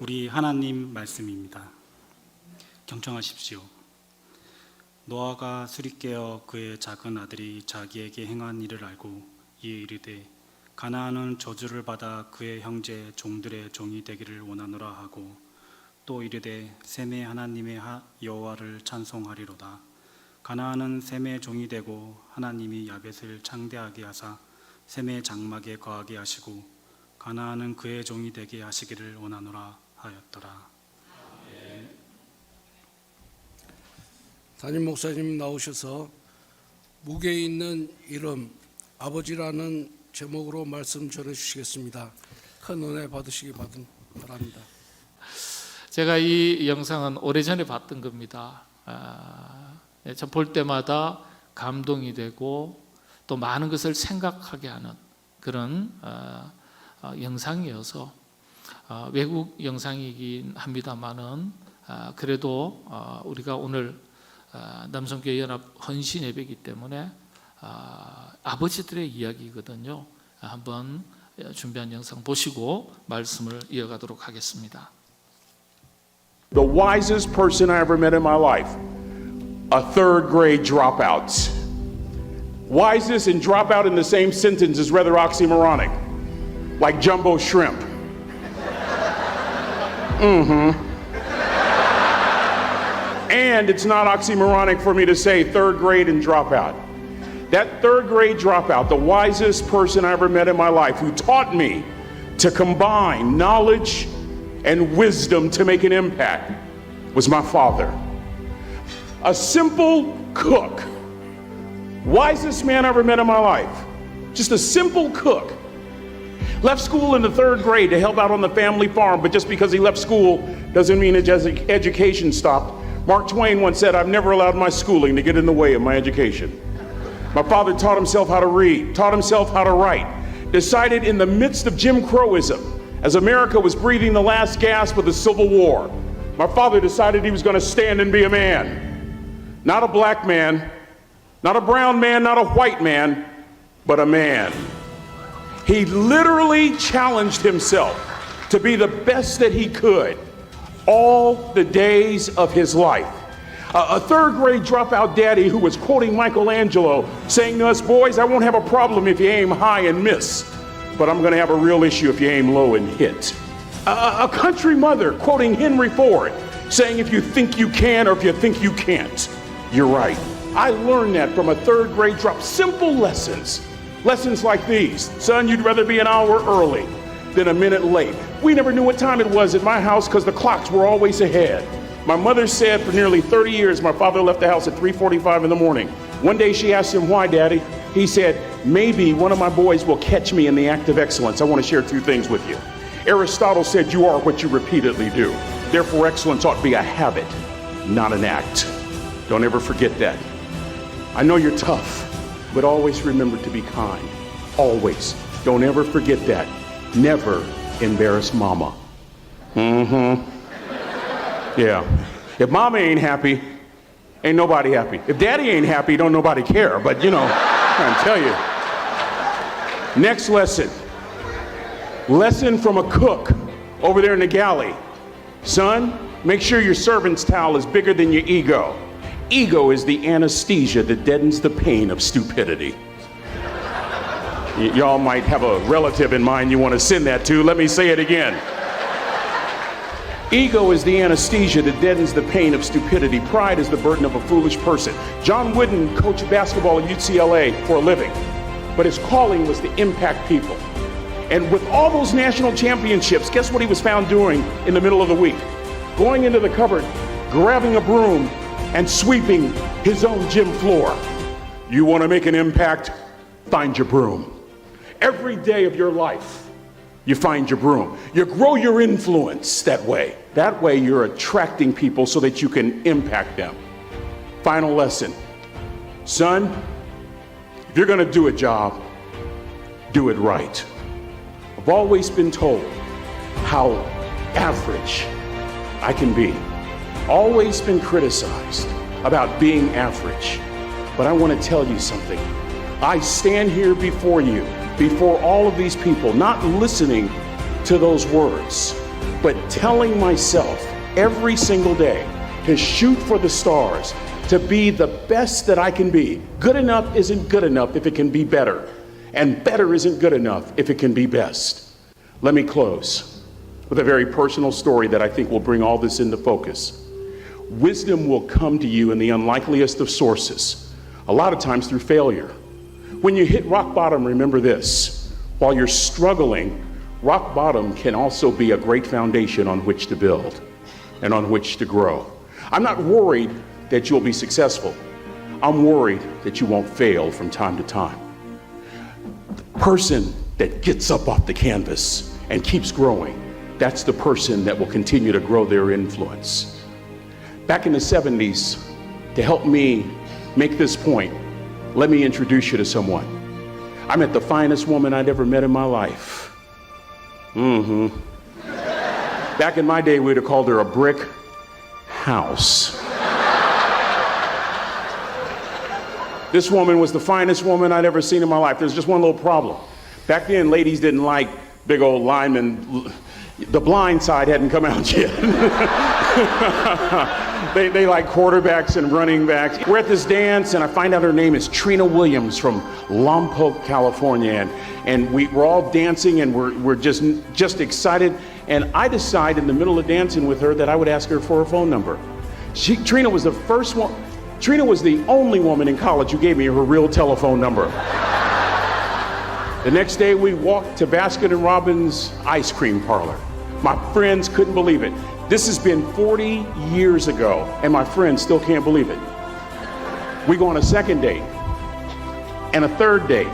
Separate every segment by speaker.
Speaker 1: 우리 하나님 말씀입니다. 경청하십시오. 노아가 술이 깨어 그의 작은 아들이 자기에게 행한 일을 알고 이에 이르되 가나안은 저주를 받아 그의 형제 종들의 종이 되기를 원하노라 하고 또 이르되 셈의 하나님의 여호와를 찬송하리로다. 가나안은 셈의 종이 되고 하나님이 야벳을 창대하게 하사 셈의 장막에 거하게 하시고 가나안은 그의 종이 되게 하시기를 원하노라 하였더라.
Speaker 2: 담임 목사님 나오셔서 무게 있는 이름 아버지라는 제목으로 말씀 전해주시겠습니다. 큰 은혜 받으시기 바랍니다.
Speaker 3: 제가 이 영상은 오래전에 봤던 겁니다. 참 볼 때마다 감동이 되고 또 많은 것을 생각하게 하는 그런 영상이어서 외국 영상이긴 합니다만은 그래도 우리가 오늘 남성교회 연합 헌신 예배이기 때문에 아버지들의 이야기거든요. 한번 준비한 영상 보시고 말씀을 이어가도록 하겠습니다.
Speaker 4: The wisest person I ever met in my life, a third grade dropout. Wisest and dropout in the same sentence is rather oxymoronic, like jumbo shrimp. And it's not oxymoronic for me to say third grade and dropout. That third grade dropout, the wisest person I ever met in my life, who taught me to combine knowledge and wisdom to make an impact, was my father. A simple cook. Wisest man I ever met in my life. Just a simple cook. Left school in the third grade to help out on the family farm, but just because he left school doesn't mean his education stopped. Mark Twain once said, "I've never allowed my schooling to get in the way of my education." My father taught himself how to read, taught himself how to write, decided in the midst of Jim Crowism, as America was breathing the last gasp of the Civil War, my father decided he was going to stand and be a man. Not a black man, not a brown man, not a white man, but a man. He literally challenged himself to be the best that he could all the days of his life. A third grade dropout daddy who was quoting Michelangelo, saying to us, "Boys, I won't have a problem if you aim high and miss, but I'm going to have a real issue if you aim low and hit." A country mother quoting Henry Ford, saying, "If you think you can or if you think you can't, you're right." I learned that from a third grade drop. Simple lessons. Lessons like these. Son, you'd rather be an hour early than a minute late. We never knew what time it was at my house because the clocks were always ahead. My mother said for nearly 30 years my father left the house at 3:45 in the morning. One day she asked him, "Why, Daddy?" He said, "Maybe one of my boys will catch me in the act of excellence." I want to share two things with you. Aristotle said, "You are what you repeatedly do." Therefore, excellence ought to be a habit, not an act. Don't ever forget that. I know you're tough, but always remember to be kind. Always. Don't ever forget that. Never embarrass mama. Yeah. If mama ain't happy, ain't nobody happy. If daddy ain't happy, don't nobody care. But I'm trying to tell you. Next lesson. Lesson from a cook over there in the galley. Son, make sure your servant's towel is bigger than your ego. Ego is the anesthesia that deadens the pain of stupidity. Y'all might have a relative in mind you want to send that to. Let me say it again. Ego is the anesthesia that deadens the pain of stupidity. Pride is the burden of a foolish person. John Wooden coached basketball at UCLA for a living, but his calling was to impact people. And with all those national championships, guess what he was found doing in the middle of the week? Going into the cupboard, grabbing a broom, and sweeping his own gym floor. You want to make an impact? Find your broom. Every day of your life, you find your broom. You grow your influence that way. That way you're attracting people so that you can impact them. Final lesson. Son, if you're going to do a job, do it right. I've always been told how average I can be. Always been criticized about being average. But I want to tell you something. I stand here before you, before all of these people, not listening to those words, but telling myself every single day to shoot for the stars, to be the best that I can be. Good enough isn't good enough if it can be better, and better isn't good enough if it can be best. Let me close with a very personal story that I think will bring all this into focus. Wisdom will come to you in the unlikeliest of sources, a lot of times through failure. When you hit rock bottom, remember this: while you're struggling, rock bottom can also be a great foundation on which to build and on which to grow. I'm not worried that you'll be successful. I'm worried that you won't fail from time to time. The person that gets up off the canvas and keeps growing, that's the person that will continue to grow their influence. Back in the 70s, to help me make this point, let me introduce you to someone. I met the finest woman I'd ever met in my life. Back in my day, we'd have called her a brick house. This woman was the finest woman I'd ever seen in my life. There's just one little problem. Back then, ladies didn't like big old linemen. The Blind Side hadn't come out yet. They like quarterbacks and running backs. We're at this dance, and I find out her name is Trina Williams from Lompoc, California, and we're all dancing, and we're just excited. And I decide in the middle of dancing with her that I would ask her for her phone number. Trina was the first one. Trina was the only woman in college who gave me her real telephone number. The next day, we walked to Baskin & Robbins ice cream parlor. My friends couldn't believe it. This has been 40 years ago, and my friends still can't believe it. We go on a second date, and a third date,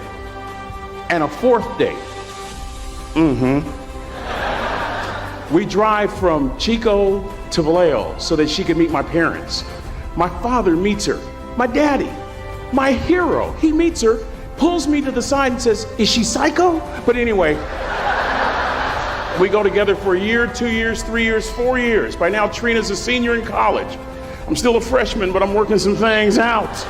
Speaker 4: and a fourth date. We drive from Chico to Vallejo so that she could meet my parents. My father meets her. My daddy, my hero, he meets her, pulls me to the side and says, "Is she psycho?" But anyway, we go together for a year, 2 years, 3 years, 4 years. By now, Trina's a senior in college. I'm still a freshman, but I'm working some things out.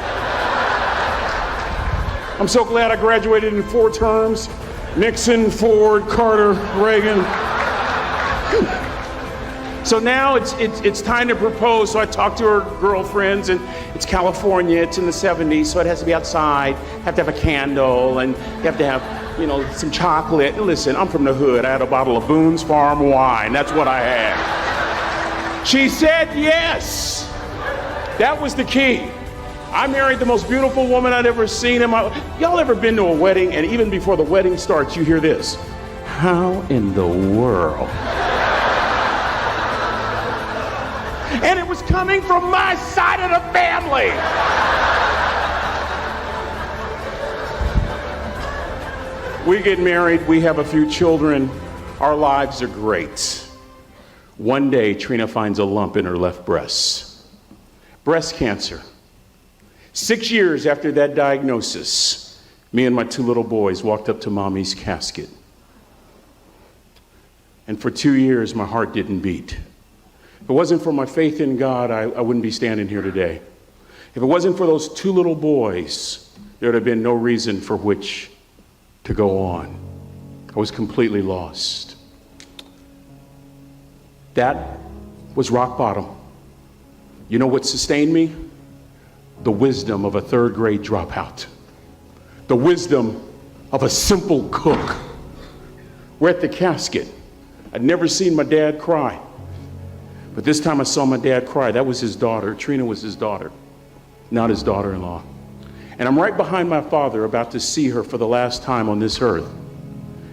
Speaker 4: I'm so glad I graduated in 4 terms. Nixon, Ford, Carter, Reagan. So now it's time to propose. So I talk to her girlfriends, and it's California, it's in the 70s, so it has to be outside. You have to have a candle, and you have to have, some chocolate. Listen, I'm from the hood. I had a bottle of Boone's Farm wine. That's what I had. She said yes. That was the key. I married the most beautiful woman I'd ever seen in my life. Y'all ever been to a wedding, and even before the wedding starts, you hear this? How in the world? And it was coming from my side of the family. We get married, we have a few children, our lives are great. One day, Trina finds a lump in her left breast. Breast cancer. 6 years after that diagnosis, me and my 2 little boys walked up to Mommy's casket. And for 2 years, my heart didn't beat. If it wasn't for my faith in God, I wouldn't be standing here today. If it wasn't for those 2 little boys, there would have been no reason for which to go on. I was completely lost. That was rock bottom. You know what sustained me? The wisdom of a 3rd grade dropout. The wisdom of a simple cook. We're at the casket. I'd never seen my dad cry. But this time I saw my dad cry. That was his daughter. Trina was his daughter, not his daughter-in-law. And I'm right behind my father, about to see her for the last time on this earth.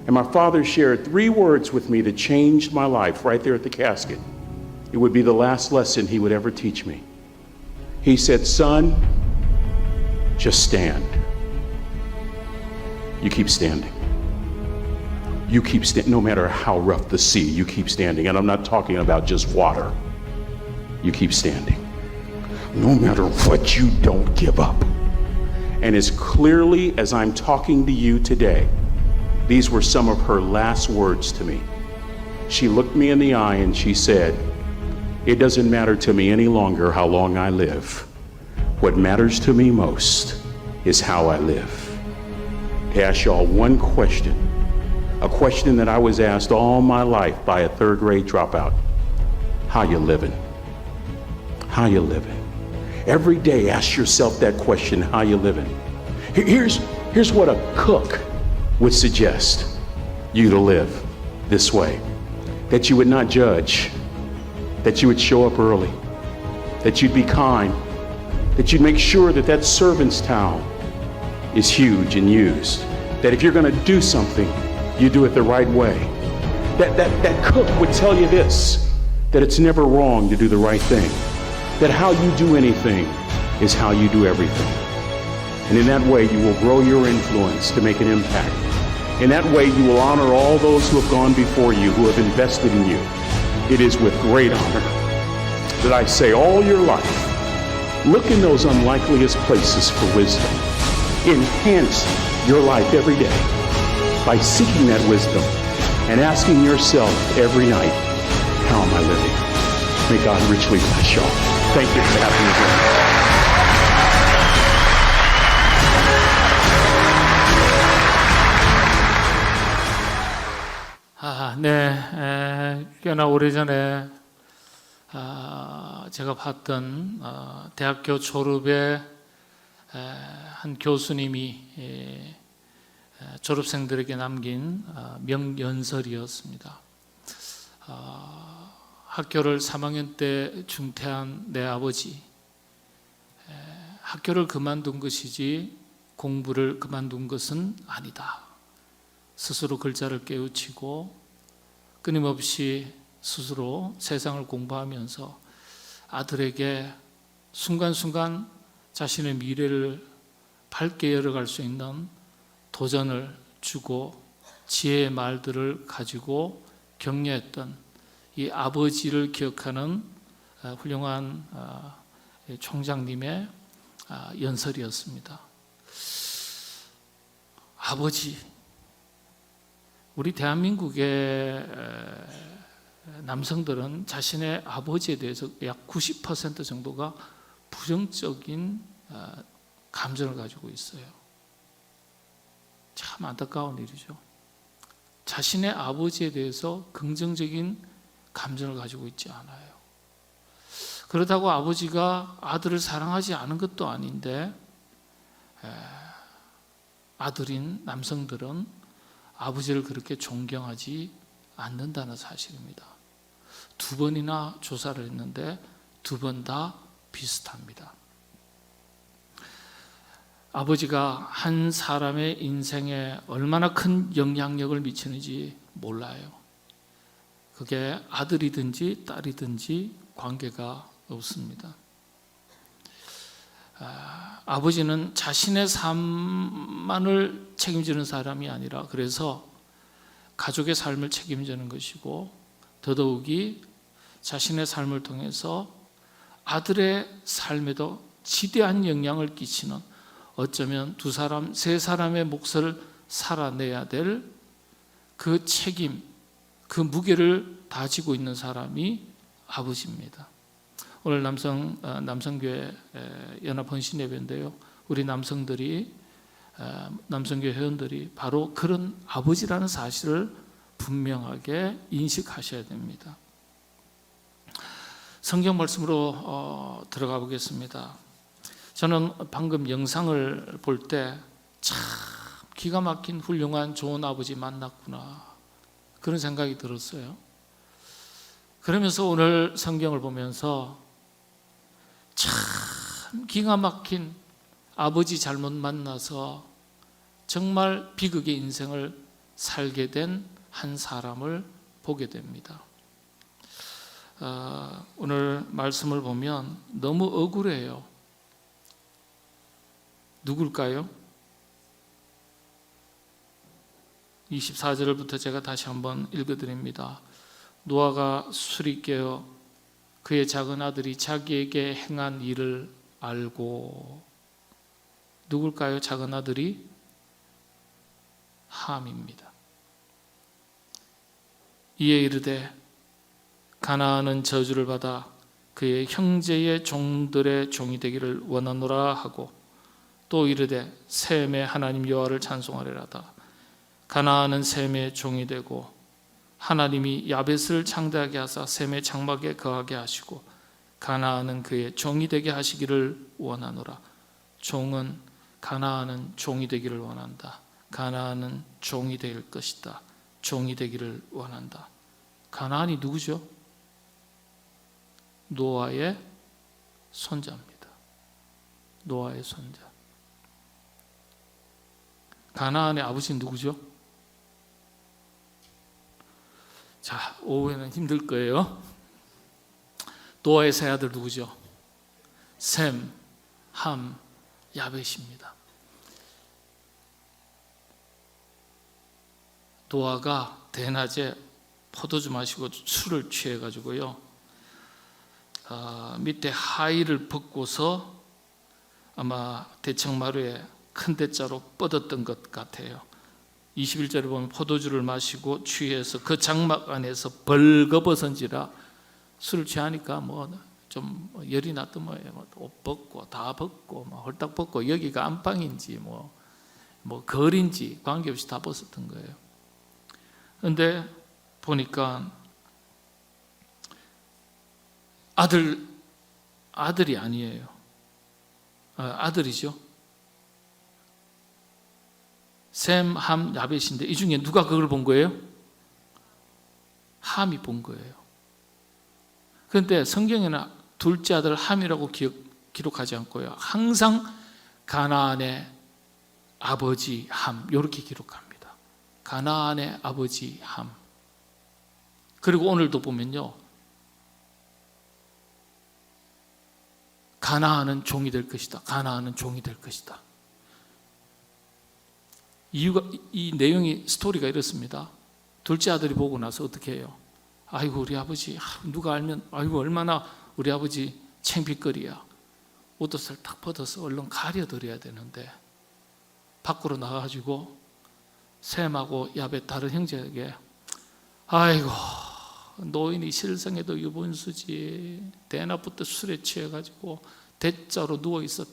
Speaker 4: And my father shared 3 words with me that changed my life right there at the casket. It would be the last lesson he would ever teach me. He said, "Son, just stand. You keep standing. You keep standing, no matter how rough the sea, you keep standing." And I'm not talking about just water. You keep standing. No matter what, you don't give up. And as clearly as I'm talking to you today, these were some of her last words to me. She looked me in the eye and she said, "It doesn't matter to me any longer how long I live. What matters to me most is how I live." To ask y'all one question a question that I was asked all my life by a third grade dropout. How you living? How you living? Every day ask yourself that question, how you living? Here's what a cook would suggest you to live this way. That you would not judge, that you would show up early, that you'd be kind, that you'd make sure that that servant's towel is huge and used, that if you're going to do something, you do it the right way. That cook would tell you this, that it's never wrong to do the right thing, that how you do anything is how you do everything. And in that way, you will grow your influence to make an impact. In that way, you will honor all those who have gone before you, who have invested in you. It is with great honor that I say all your life, look in those unlikeliest places for wisdom. Enhance your life every day by seeking that wisdom and asking yourself every night, how am I living? May God richly bless y'all. Thank you for having me here.
Speaker 3: 네, 꽤나 오래전에 제가 봤던 대학교 졸업에 한 교수님이 졸업생들에게 남긴 명연설이었습니다. 학교를 3학년 때 중퇴한 내 아버지, 학교를 그만둔 것이지 공부를 그만둔 것은 아니다. 스스로 글자를 깨우치고 끊임없이 스스로 세상을 공부하면서 아들에게 순간순간 자신의 미래를 밝게 열어갈 수 있는 도전을 주고 지혜의 말들을 가지고 격려했던 이 아버지를 기억하는 훌륭한 총장님의 연설이었습니다. 아버지, 우리 대한민국의 남성들은 자신의 아버지에 대해서 약 90% 정도가 부정적인 감정을 가지고 있어요. 참 안타까운 일이죠. 자신의 아버지에 대해서 긍정적인 감정을 가지고 있지 않아요. 그렇다고 아버지가 아들을 사랑하지 않은 것도 아닌데 아들인 남성들은 아버지를 그렇게 존경하지 않는다는 사실입니다. 2번이나 조사를 했는데 2번 다 비슷합니다. 아버지가 한 사람의 인생에 얼마나 큰 영향력을 미치는지 몰라요. 그게 아들이든지 딸이든지 관계가 없습니다. 아버지는 자신의 삶만을 책임지는 사람이 아니라 그래서 가족의 삶을 책임지는 것이고 더더욱이 자신의 삶을 통해서 아들의 삶에도 지대한 영향을 끼치는 어쩌면 2사람, 3사람의 몫을 살아내야 될 그 책임, 그 무게를 다지고 있는 사람이 아버지입니다. 오늘 남성교회 연합 헌신 예배인데요. 우리 남성교회 회원들이 바로 그런 아버지라는 사실을 분명하게 인식하셔야 됩니다. 성경 말씀으로 들어가 보겠습니다. 저는 방금 영상을 볼 때 참 기가 막힌 훌륭한 좋은 아버지 만났구나 그런 생각이 들었어요. 그러면서 오늘 성경을 보면서 참 기가 막힌 아버지 잘못 만나서 정말 비극의 인생을 살게 된 한 사람을 보게 됩니다. 오늘 말씀을 보면 너무 억울해요. 누굴까요? 24절부터 제가 다시 한번 읽어드립니다. 노아가 술이 깨어 그의 작은 아들이 자기에게 행한 일을 알고, 누굴까요? 작은 아들이 함입니다. 이에 이르되 가나안은 저주를 받아 그의 형제의 종들의 종이 되기를 원하노라 하고, 또 이르되 셈의 하나님 여호와를 찬송하리라다. 가나안은 셈의 종이 되고 하나님이 야벳을 창대하게 하사 셈의 장막에 거하게 하시고 가나안은 그의 종이 되게 하시기를 원하노라. 가나안은 종이 되기를 원한다. 가나안은 종이 될 것이다. 종이 되기를 원한다. 가나안이 누구죠? 노아의 손자입니다. 노아의 손자. 가나안의 아버지는 누구죠? 자, 오후에는 힘들 거예요. 노아의 세 아들 누구죠? 셈, 함, 야벳입니다. 노아가 대낮에 포도주 마시고 술을 취해가지고요, 밑에 하의를 벗고서 아마 대청마루에 큰 대자로 뻗었던 것 같아요. 21절에 보면 포도주를 마시고 취해서 그 장막 안에서 벌거벗은지라. 술을 취하니까 좀 열이 났던 뭐예요. 옷 벗고 다 벗고 홀딱 벗고 여기가 안방인지 거리인지 관계없이 다 벗었던 거예요. 그런데 보니까 아들이 아니에요. 아들이죠. 셈, 함, 야벳인데 이 중에 누가 그걸 본 거예요? 함이 본 거예요. 그런데 성경에는 둘째 아들 함이라고 기록하지 않고요, 항상 가나안의 아버지 함 이렇게 기록합니다. 가나안의 아버지 함. 그리고 오늘도 보면요, 가나안은 종이 될 것이다. 가나안은 종이 될 것이다. 이 내용이 스토리가 이렇습니다. 둘째 아들이 보고 나서 어떻게 해요? 아이고 우리 아버지, 누가 알면 아이고 얼마나 우리 아버지 창피거리야. 옷옷을 딱 벗어서 얼른 가려드려야 되는데 밖으로 나가가지고 셈하고 야벳 다른 형제에게 아이고 노인이 실성에도 유분수지, 대낮부터 술에 취해가지고 대자로 누워있어.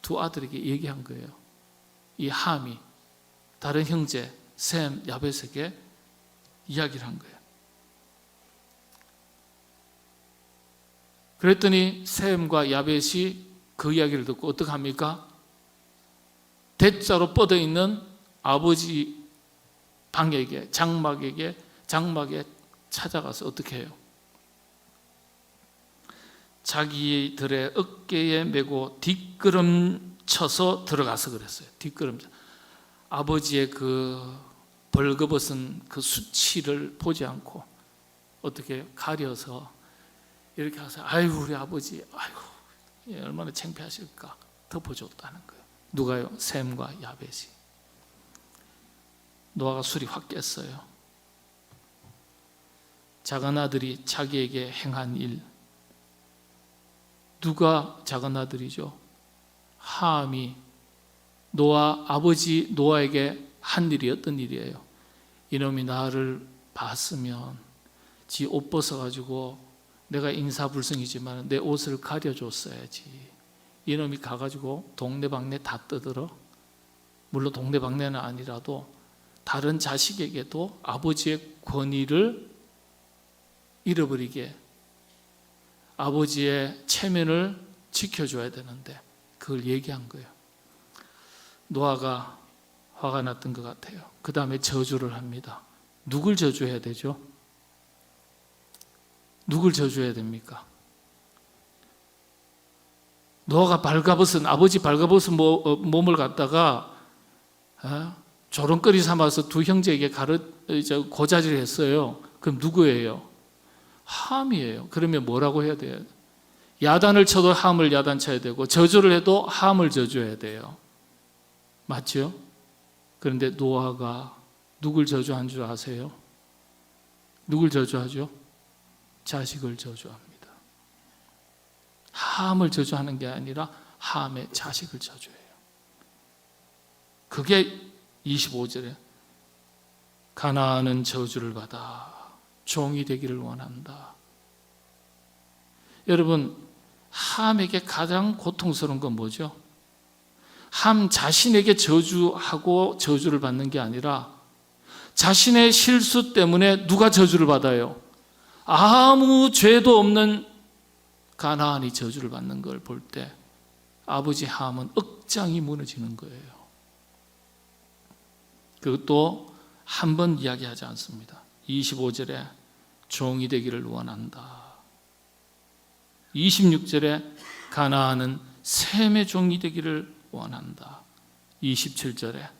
Speaker 3: 두 아들에게 얘기한 거예요. 이 함이 다른 형제 셈, 야벳에게 이야기를 한 거예요. 그랬더니 셈과 야벳이 그 이야기를 듣고 어떻게 합니까? 대자로 뻗어 있는 아버지 방에게, 장막에 찾아가서 어떻게 해요? 자기들의 어깨에 메고 뒷걸음쳐서 들어가서 그랬어요. 뒷걸음쳐. 아버지의 그 벌거벗은 그 수치를 보지 않고 어떻게 가려서 이렇게 해서 아이고 우리 아버지, 아이고 얼마나 창피하실까 덮어줬다는 거예요. 누가요? 셈과 야벳이. 노아가 술이 확 깼어요. 작은 아들이 자기에게 행한 일. 누가 작은 아들이죠? 함이 아버지 노아에게 한 일이 어떤 일이에요? 이놈이 나를 봤으면 지 옷 벗어가지고, 내가 인사불성이지만 내 옷을 가려줬어야지. 이놈이 가가지고 동네방네 다 떠들어. 물론 동네방네는 아니라도 다른 자식에게도 아버지의 권위를 잃어버리게, 아버지의 체면을 지켜줘야 되는데 그걸 얘기한 거예요. 노아가 화가 났던 것 같아요. 그 다음에 저주를 합니다. 누굴 저주해야 되죠? 누굴 저주해야 됩니까? 노아가 아버지 발가벗은 몸을 갖다가 조롱거리 삼아서 두 형제에게 고자질을 했어요. 그럼 누구예요? 함이에요. 그러면 뭐라고 해야 돼요? 야단을 쳐도 함을 야단쳐야 되고, 저주를 해도 함을 저주해야 돼요. 맞죠? 그런데 노아가 누굴 저주한 줄 아세요? 누굴 저주하죠? 자식을 저주합니다. 함을 저주하는 게 아니라 함의 자식을 저주해요. 그게 25절에 가나안은 저주를 받아 종이 되기를 원한다. 여러분, 함에게 가장 고통스러운 건 뭐죠? 함 자신에게 저주하고 저주를 받는 게 아니라 자신의 실수 때문에 누가 저주를 받아요? 아무 죄도 없는 가나안이 저주를 받는 걸 볼 때 아버지 함은 억장이 무너지는 거예요. 그것도 한 번 이야기하지 않습니다. 25절에 종이 되기를 원한다. 26절에 가나안은 셈의 종이 되기를 원한다. 27절에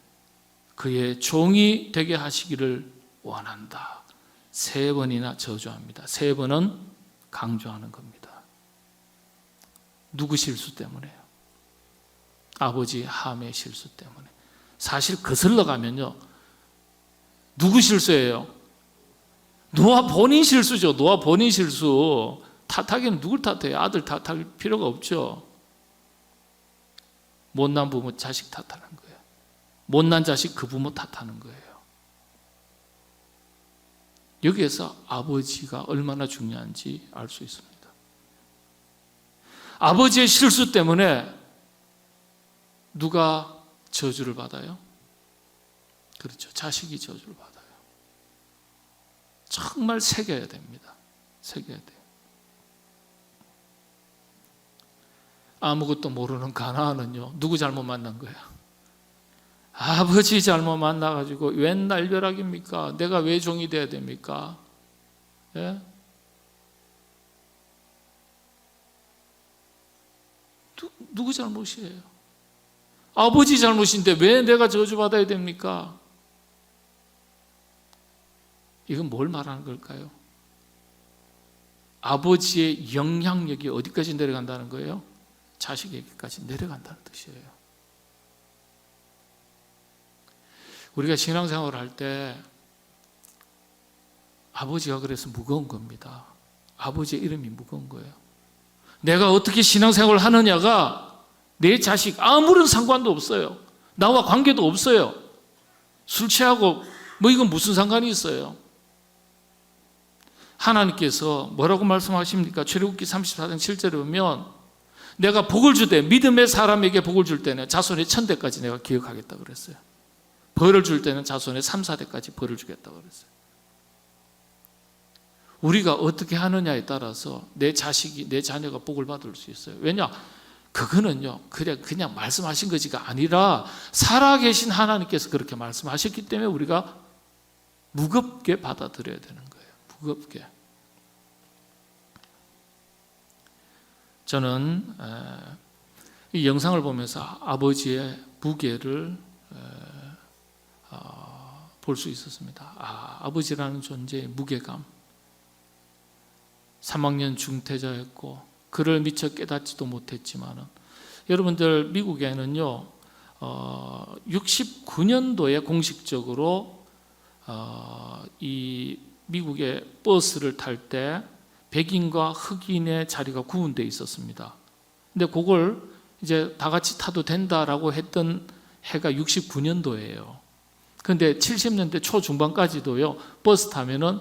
Speaker 3: 그의 종이 되게 하시기를 원한다. 3번이나 저주합니다. 3번은 강조하는 겁니다. 누구 실수 때문에요? 아버지 함의 실수 때문에. 사실 거슬러 가면요, 누구 실수예요? 노아 본인 실수죠. 노아 본인 실수. 탓하기는 누굴 탓해요? 아들 탓할 필요가 없죠. 못난 부모 자식 탓하는 거예요. 못난 자식 그 부모 탓하는 거예요. 여기에서 아버지가 얼마나 중요한지 알 수 있습니다. 아버지의 실수 때문에 누가 저주를 받아요? 그렇죠. 자식이 저주를 받아요. 정말 새겨야 됩니다. 새겨야 돼요. 아무것도 모르는 가나안은요, 누구 잘못 만난 거야? 아버지 잘못 만나가지고 웬 날벼락입니까? 내가 왜 종이 돼야 됩니까? 예? 누구 잘못이에요? 아버지 잘못인데 왜 내가 저주받아야 됩니까? 이건 뭘 말하는 걸까요? 아버지의 영향력이 어디까지 내려간다는 거예요? 자식에게까지 내려간다는 뜻이에요. 우리가 신앙생활을 할 때 아버지가 그래서 무거운 겁니다. 아버지의 이름이 무거운 거예요. 내가 어떻게 신앙생활을 하느냐가 내 자식 아무런 상관도 없어요. 나와 관계도 없어요. 술 취하고 뭐 이건 무슨 상관이 있어요? 하나님께서 뭐라고 말씀하십니까? 출애굽기 34장 7절에 보면 내가 복을 줄 때, 믿음의 사람에게 복을 줄 때는 자손의 1000대까지 내가 기억하겠다 그랬어요. 벌을 줄 때는 자손의 3, 4대까지 벌을 주겠다고 그랬어요. 우리가 어떻게 하느냐에 따라서 내 자식이, 내 자녀가 복을 받을 수 있어요. 왜냐? 그거는요, 그냥 말씀하신 것이가 아니라 살아계신 하나님께서 그렇게 말씀하셨기 때문에 우리가 무겁게 받아들여야 되는 거예요. 무겁게. 저는 이 영상을 보면서 아버지의 무게를 볼 수 있었습니다. 아버지라는 존재의 무게감. 3학년 중퇴자였고 그를 미처 깨닫지도 못했지만 여러분들 미국에는요 69년도에 공식적으로 이 미국의 버스를 탈 때 백인과 흑인의 자리가 구분되어 있었습니다. 근데 그걸 이제 다 같이 타도 된다라고 했던 해가 69년도예요. 그런데 70년대 초중반까지도요 버스 타면은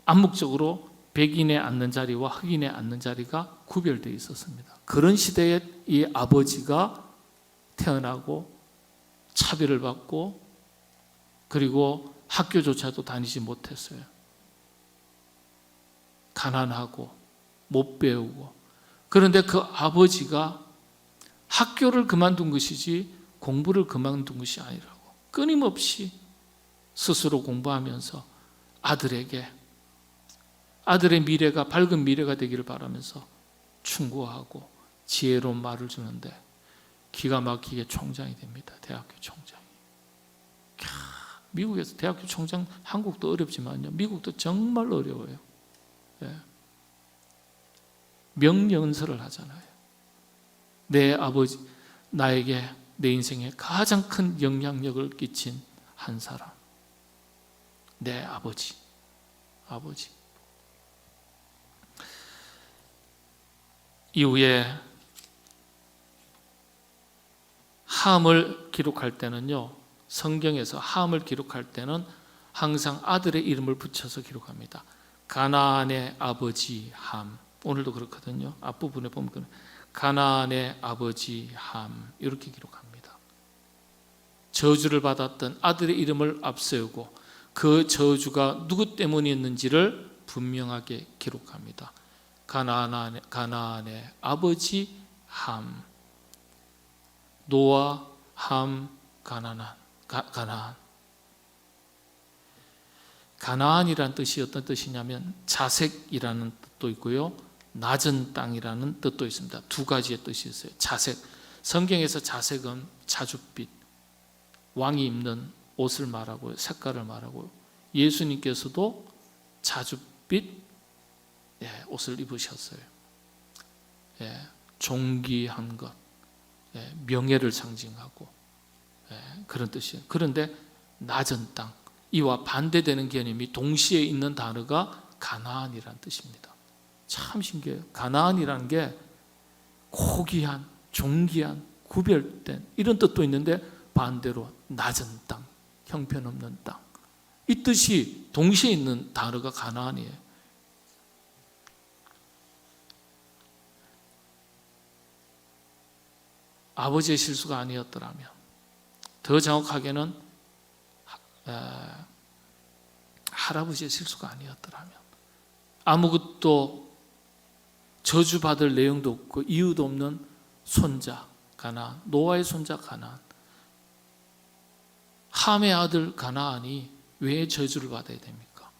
Speaker 3: 암묵적으로 백인에 앉는 자리와 흑인에 앉는 자리가 구별되어 있었습니다. 그런 시대에 이 아버지가 태어나고 차별을 받고 그리고 학교조차도 다니지 못했어요. 가난하고 못 배우고. 그런데 그 아버지가 학교를 그만둔 것이지 공부를 그만둔 것이 아니라고 끊임없이 스스로 공부하면서 아들의 미래가 밝은 미래가 되기를 바라면서 충고하고 지혜로운 말을 주는데 기가 막히게 총장이 됩니다. 대학교 총장이. 미국에서 대학교 총장, 한국도 어렵지만요 미국도 정말 어려워요. 예. 명령설을 하잖아요. 내 아버지, 나에게 내 인생에 가장 큰 영향력을 끼친 한 사람, 내 아버지. 이후에 함을 기록할 때는요, 성경에서 함을 기록할 때는 항상 아들의 이름을 붙여서 기록합니다. 가나안의 아버지 함. 오늘도 그렇거든요. 앞부분에 보면 가나안의 아버지 함, 이렇게 기록합니다. 저주를 받았던 아들의 이름을 앞세우고 그 저주가 누구 때문이었는지를 분명하게 기록합니다. 가나안의 아버지 함, 노아, 함, 가나안. 가나안이란 뜻이 어떤 뜻이냐면 자색이라는 뜻도 있고요, 낮은 땅이라는 뜻도 있습니다. 두 가지의 뜻이 있어요. 자색, 성경에서 자색은 자줏빛, 왕이 입는 옷을 말하고요, 색깔을 말하고요. 예수님께서도 자줏빛 옷을 입으셨어요. 존귀한 것, 명예를 상징하고 그런 뜻이에요. 그런데 낮은 땅, 이와 반대되는 개념이 동시에 있는 단어가 가나안이라는 뜻입니다. 참 신기해요. 가나안이라는 게 고귀한, 존귀한, 구별된 이런 뜻도 있는데 반대로 낮은 땅, 형편없는 땅, 이 뜻이 동시에 있는 단어가 가나안이에요. 아버지의 실수가 아니었더라면, 더 정확하게는 할아버지의 실수가 아니었더라면, 아무것도 저주받을 내용도 없고 이유도 없는 손자 가나안, 노아의 손자 가나안, 함의 아들 가나안이 왜 저주를 받아야 됩니까?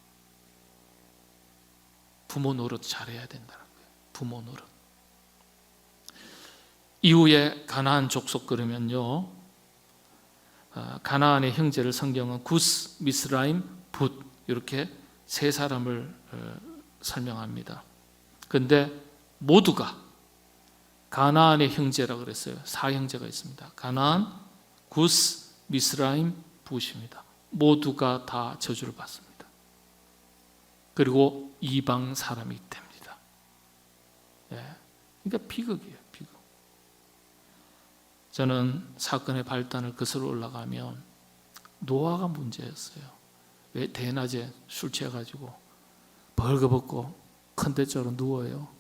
Speaker 3: 부모 노릇 잘해야 된다는 거예요. 부모 노릇. 이후에 가나안 족속 그러면요, 가나안의 형제를 성경은 구스, 미스라임, 붓, 이렇게 세 사람을 설명합니다. 그런데 모두가 가나안의 형제라 그랬어요. 사형제가 있습니다. 가나안, 구스, 미스라임, 붓입니다. 모두가 다 저주를 받습니다. 그리고 이방 사람이 됩니다. 그러니까 비극이에요, 비극. 저는 사건의 발단을 거슬러 올라가면 노아가 문제였어요. 왜 대낮에 술 취해가지고 벌거벗고 큰 대자로 누워요.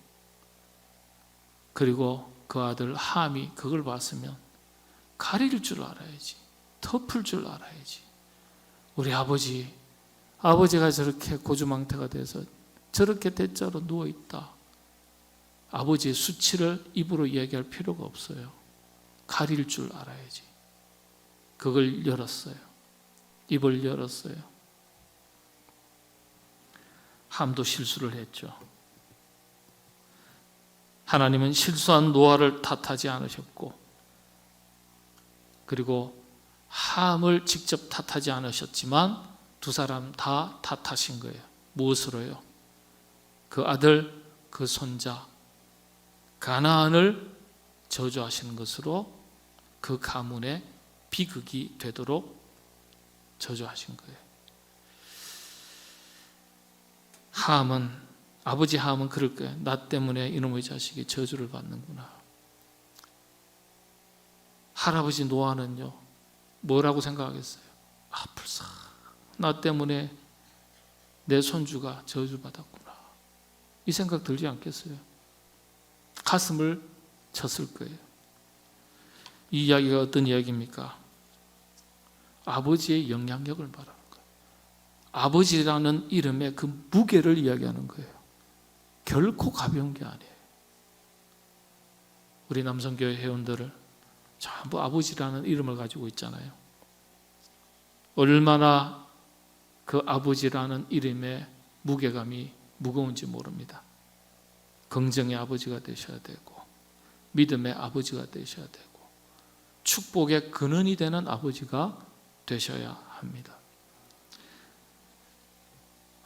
Speaker 3: 그리고 그 아들 함이 그걸 봤으면 가릴 줄 알아야지, 덮을 줄 알아야지. 우리 아버지가 저렇게 고주망태가 돼서 저렇게 대자로 누워있다, 아버지의 수치를 입으로 이야기할 필요가 없어요. 가릴 줄 알아야지. 그걸 열었어요. 입을 열었어요. 함도 실수를 했죠. 하나님은 실수한 노아를 탓하지 않으셨고, 그리고 함을 직접 탓하지 않으셨지만 두 사람 다 탓하신 거예요. 무엇으로요? 그 아들, 그 손자 가나안을 저주하시는 것으로 그 가문의 비극이 되도록 저주하신 거예요. 아버지 함은 그럴 거예요. 나 때문에 이놈의 자식이 저주를 받는구나. 할아버지 노아는요, 뭐라고 생각하겠어요? 불사, 나 때문에 내 손주가 저주받았구나, 이 생각 들지 않겠어요? 가슴을 쳤을 거예요. 이 이야기가 어떤 이야기입니까? 아버지의 영향력을 말하는 거예요. 아버지라는 이름의 그 무게를 이야기하는 거예요. 결코 가벼운 게 아니에요. 우리 남성교회 회원들을 전부 아버지라는 이름을 가지고 있잖아요. 얼마나 그 아버지라는 이름의 무게감이 무거운지 모릅니다. 긍정의 아버지가 되셔야 되고, 믿음의 아버지가 되셔야 되고, 축복의 근원이 되는 아버지가 되셔야 합니다.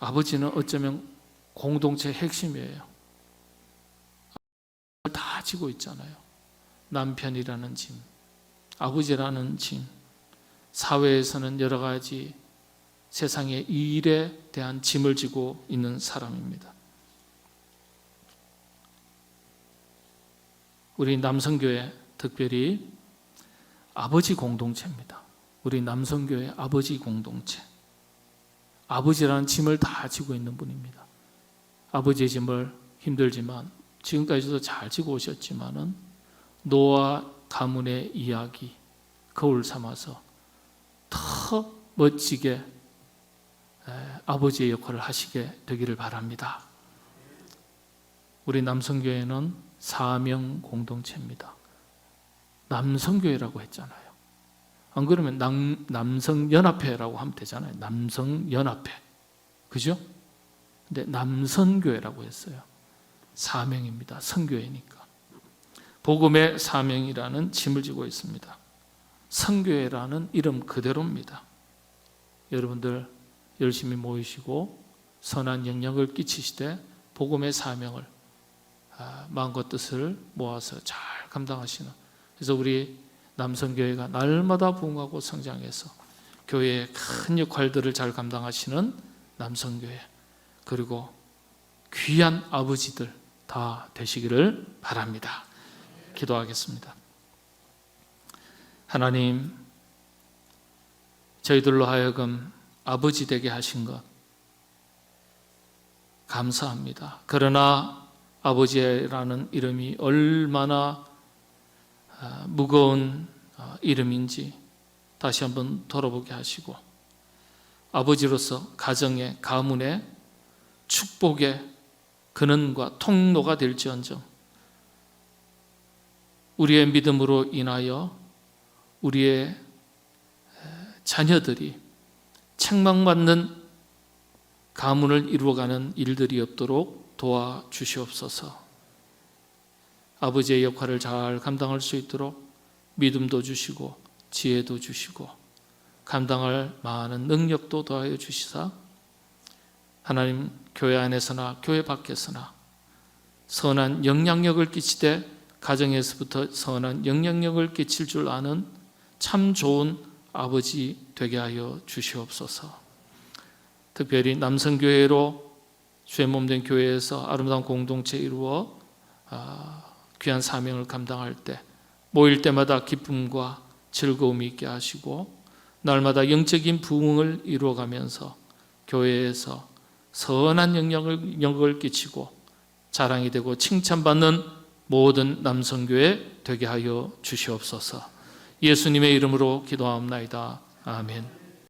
Speaker 3: 아버지는 어쩌면 공동체의 핵심이에요. 다 지고 있잖아요. 남편이라는 짐, 아버지라는 짐, 사회에서는 여러 가지 세상의 일에 대한 짐을 지고 있는 사람입니다. 우리 남성교회 특별히 아버지 공동체입니다. 우리 남성교회 아버지 공동체, 아버지라는 짐을 다 지고 있는 분입니다. 아버지의 짐을 힘들지만 지금까지도 잘 지고 오셨지만은 노아 가문의 이야기 거울 삼아서 더 멋지게 아버지의 역할을 하시게 되기를 바랍니다. 우리 남성교회는 사명 공동체입니다. 남성교회라고 했잖아요. 안 그러면 남성연합회라고 하면 되잖아요. 남성연합회. 그죠? 근데 남선교회라고 했어요. 사명입니다. 선교회니까. 복음의 사명이라는 짐을 지고 있습니다. 선교회라는 이름 그대로입니다. 여러분들 열심히 모이시고 선한 영향을 끼치시되 복음의 사명을 마음과 뜻을 모아서 잘 감당하시는, 그래서 우리 남성교회가 날마다 부흥하고 성장해서 교회의 큰 역할들을 잘 감당하시는 남성교회, 그리고 귀한 아버지들 다 되시기를 바랍니다. 기도하겠습니다. 하나님, 저희들로 하여금 아버지 되게 하신 것 감사합니다. 그러나 아버지라는 이름이 얼마나 무거운 이름인지 다시 한번 돌아보게 하시고, 아버지로서 가정의, 가문의 축복의 근원과 통로가 될지언정 우리의 믿음으로 인하여 우리의 자녀들이 책망받는 가문을 이루어가는 일들이 없도록 도와주시옵소서. 아버지의 역할을 잘 감당할 수 있도록 믿음도 주시고 지혜도 주시고 감당할 많은 능력도 더하여 주시사 하나님, 교회 안에서나 교회 밖에서나 선한 영향력을 끼치되 가정에서부터 선한 영향력을 끼칠 줄 아는 참 좋은 아버지 되게 하여 주시옵소서. 특별히 남성교회로 주의 몸된 교회에서 아름다운 공동체 이루어 귀한 사명을 감당할 때 모일 때마다 기쁨과 즐거움이 있게 하시고 날마다 영적인 부흥을 이루어가면서 교회에서 선한 영향을 끼치고 자랑이 되고 칭찬받는 모든 남성교회 되게 하여 주시옵소서. 예수님의 이름으로 기도하옵나이다. 아멘.